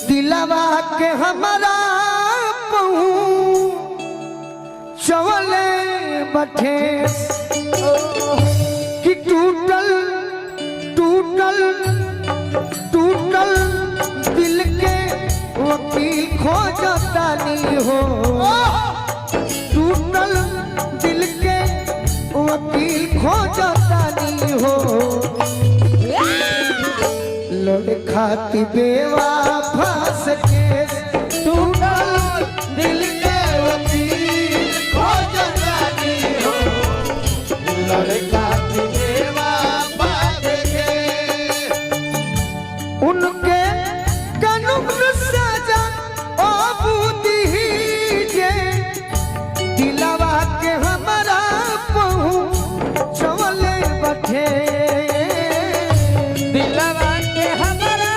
दिलवा के हमारा चवले बठे कि टूटल टूटल टूटल दिल के वकील खोजतानी हो टूटल दिल के वकील खोजतानी हो लड़ खाती बेवफा से केस टूटल दिल के वकील खोजतानी हो लड़ खाती बेवफा से केस उनके कानून सजा अबूदी जे दिलवा के हमारा चवले बठे दिलवा के हमारा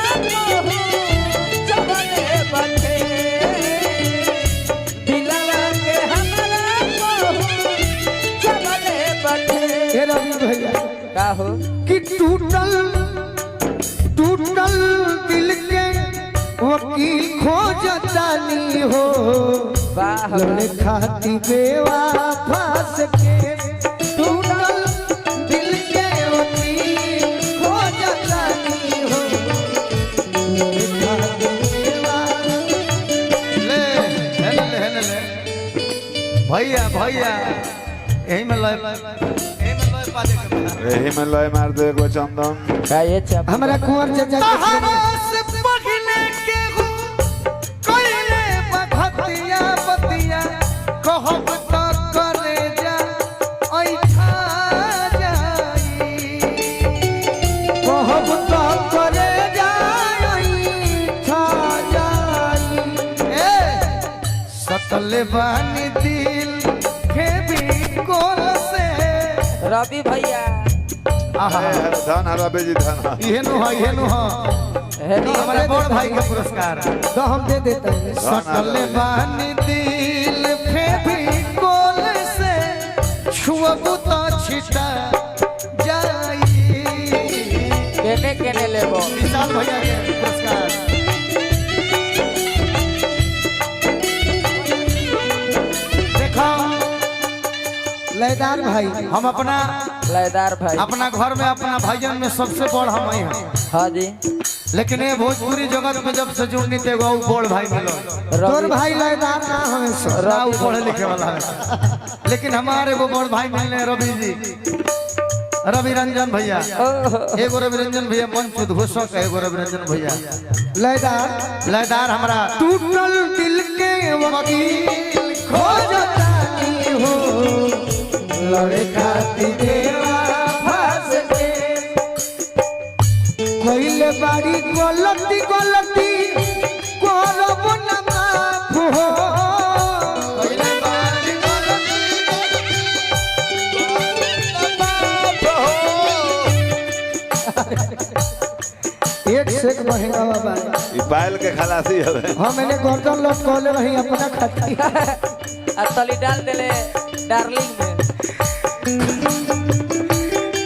चवले बठे दिलवा के हमारा चवले बठे। हे रवि भैया का हो कि टूटल टूटल दिल के वकील खोजतानी हो वाह लड़े खाती बेवफा से केस टूटल दिल के वकील खोजतानी हो लड़े खाती ले भैया भैया यही में लय पा दे के यही में लय मार दे एगो चंदन का ये चप हमारा कुंवर चाचा के से पगले के हो कोइले बखतिया बतिया कहब त करे जा ऐठा जाई कहब तो करे जाई छा जाई ए सतले बानी दिल के भी कोल से रवि भैया धन हरा बेजी धन इहे नु है नी हमारे बड़ भाई के पुरस्कार तो हम दे देते हैं सटले बानी दिल फेभी कोल से छुअबू तो छिटा जाई केने लेबो विशाल भैया के पुरस्कार देखो लयदार भाई हम अपना लयदार भाई अपना घर में अपना भाईजन में सबसे बड़ हम ही हैं हाँ जी लेकिन ये भोजपुरी जगत में जब से जुड़नी थे वो बड़ भाई मिलो तोर भाई लयदार ना हमें ना वो पढ़े लिखे वाला है लेकिन हमारे वो बड़ भाई मिलने रवि जी रवि रंजन भैया एगो रवि रंजन भैया मंच घोषक एगो रवि रंजन भैया लयदार हमारा टूटल दिल के वकील खोजतानी हो लड़े खाती बेवफा से कोइले बाड़ी गलती गलती करब न माफ हो कोइले बाड़ी एक से एक महंगा बाबा ई बैल के खलासी हवे हम मैंने गर्दन लटकौले रही अपना खाती आ तली डाल देले डार्लिंग में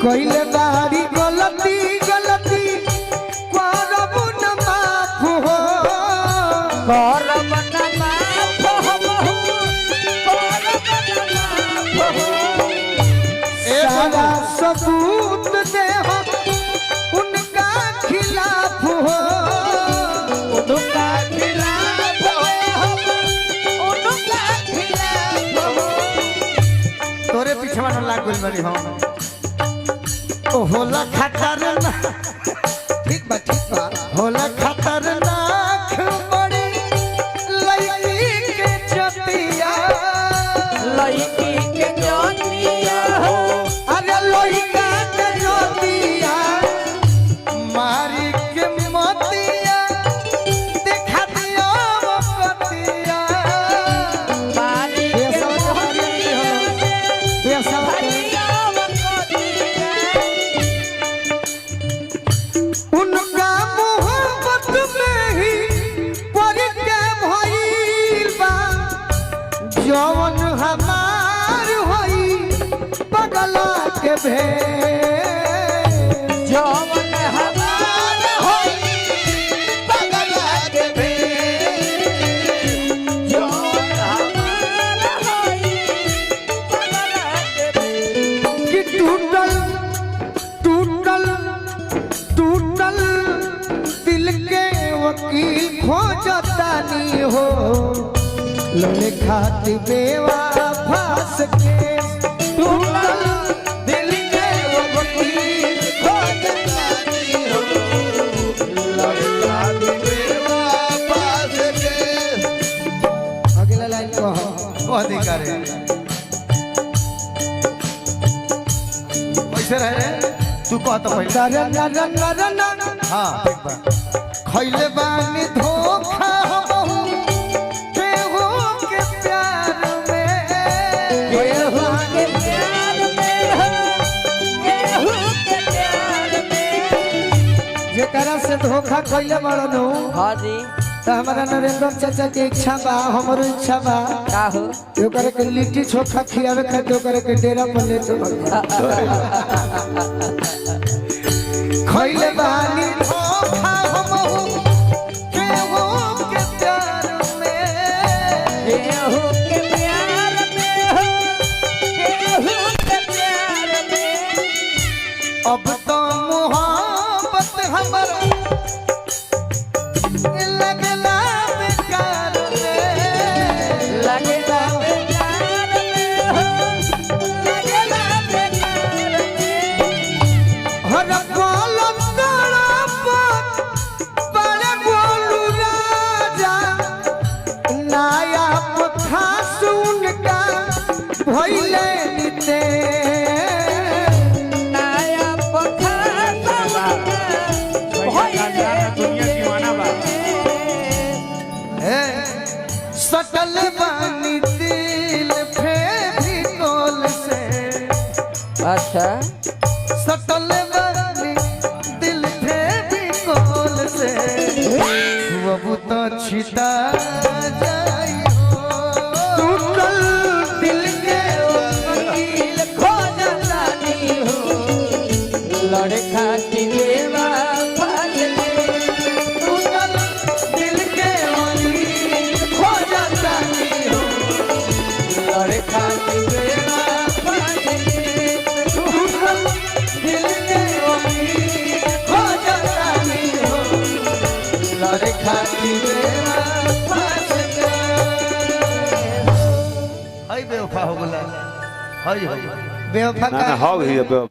कोइले बाड़ी गलती गलती करब न माफ हो करब न माफ हो करब न माफ हो सारा सबूत दे हम उनका खिलाफ हो उनका खिलाफ हम उनका खिलाफ हो तोरे पीछे में लाग गइल बानी हम ओ होला खतरनाक ठीक बा होला खतरनाक बड़ी लड़की के चतिया लड़की के जोतिया हो अरे लइका के जोतिया मारी के मोतिया दिखा दियो मोतिया मारी ये के सब मोतिया ये सब उनका मोहब्बत में ही पड़ के भइल बा जवन हमार होई पगला के भेल जवन हमार होई खोजतानी हो लड़े खाती बेवा फास के टूटल दिल के वकील खोजतानी हो लड़े खाती बेवा फास के। अगला लाइन कहो वो अधिकार है कैसे रहे तू कह तो पहले हाँ ठीक बा खैले बानी धोखा हमहू केहू के प्यार में केहू के प्यार में हो, केहू के प्यार में। जेकरा से धोखा खैले बड़नो हाँ जी तो हमारा नरेंद्र चाचा के इच्छा बा हमारो इच्छा बा का हो ओकरे के लिट्टी चोखा खियावे खातिर ओकरे के डेरा पर ले चल खैले बानी धोखा हमहू केहू के प्यार में केहू के प्यार में हो, केहू के प्यार में। अब तो मोहब्बत हमर लगला बेकार में लगेला बेकार में हो, लगेला बेकार में। हर कलम तड़प बड़े बोलू राजा नया पथा सुन का भइले निते नया पखार सटल बानी दिल फेविकोल से अच्छा सटल बानी दिल फेविकोल से छुअबू तो छिता जाई हो टूटल दिल के वकील खोजतानी हो लड़े खाती देवा टूटल दिल के वकील खोजतानी हो लड़े खातिर बेवा टूटल दिल के वकील खोजतानी हो लड़े खातिर बेवा हाय बेवफा हो बोला हाय हो बेवफा ना ना का हो गई अब